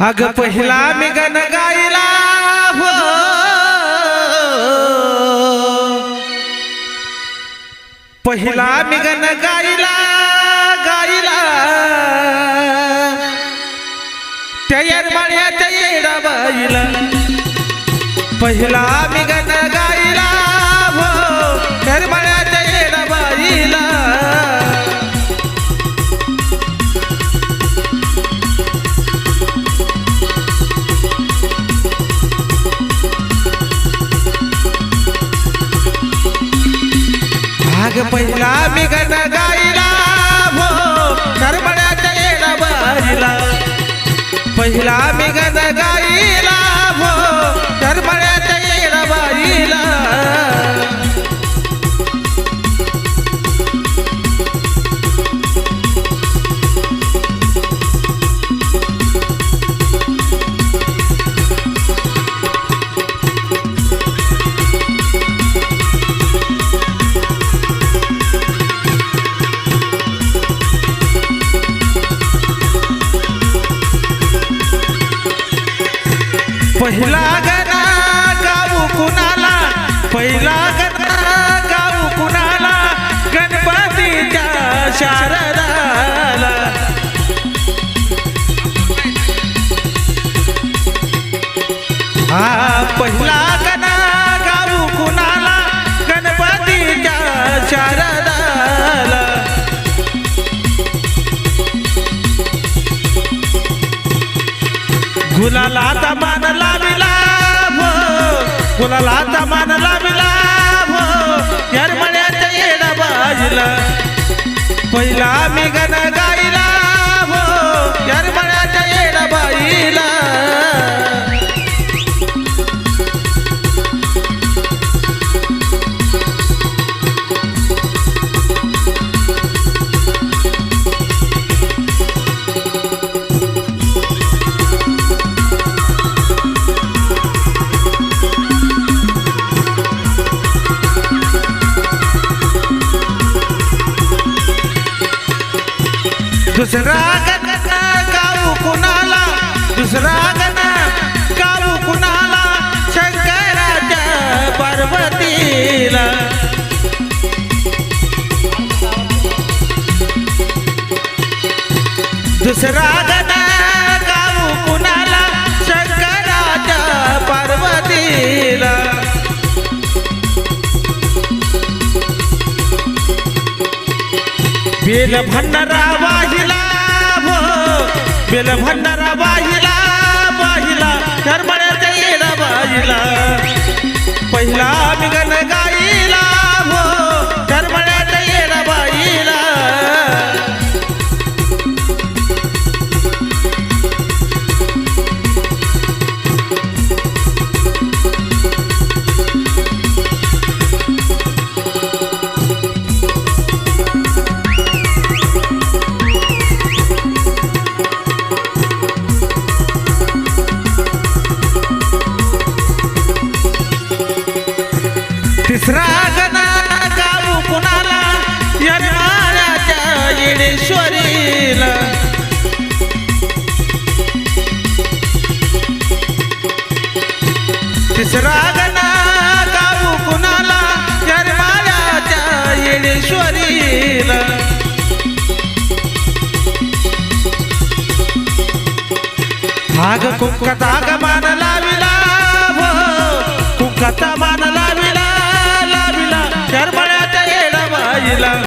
अग पहिला मी गण गायला हो, पहिला मी गण गायला गायला त्या येरमाळ्याच्या येडाबाईला, पहिला मी गण गायला हो येरमाळ्याच्या येडाबाईला. अग पहिला मी गण गायला हो करमळ्याच्या येडाबाईला, पहिला मी गण गायला हो करमळ्याच्या येडाबाईला. पहिला गणा गाऊ कुणाला, पहिला गणा गाऊ कुणाला, गणपतीच्या शारदाला. हा पहिला गणा गाऊ कुणाला, गणपतीच्या शारदाला. गुलालाचा मान लाविला हो, गुलालाचा मान लाविला हो येरमाळ्याच्या येडाबाईला, पहिला मी गण गायला हो येरमाळ्याच्या येडाबाईला. दुसरा गण गाऊ कुणाला, दुसरा गण गाऊ कुणाला, शंकराच्या पार्वतीला. दुसरा गण गाऊ कुणाला, शंकराच्या पार्वतीला. बेल भंडारा वाहिला हो, बेल भंडारा वाहिला वाहिला करमळ्याच्या येडाबाईला, पहिला मी गण गायला हो करमळ्याच्या येडाबाईला. तिसरा गण गाऊ कुणाला, येरमाळ्याच्या येडेश्वरीला. तिसरा गण गाऊ कुणाला, येरमाळ्याच्या येडेश्वरीला. आग कुंकता ग मान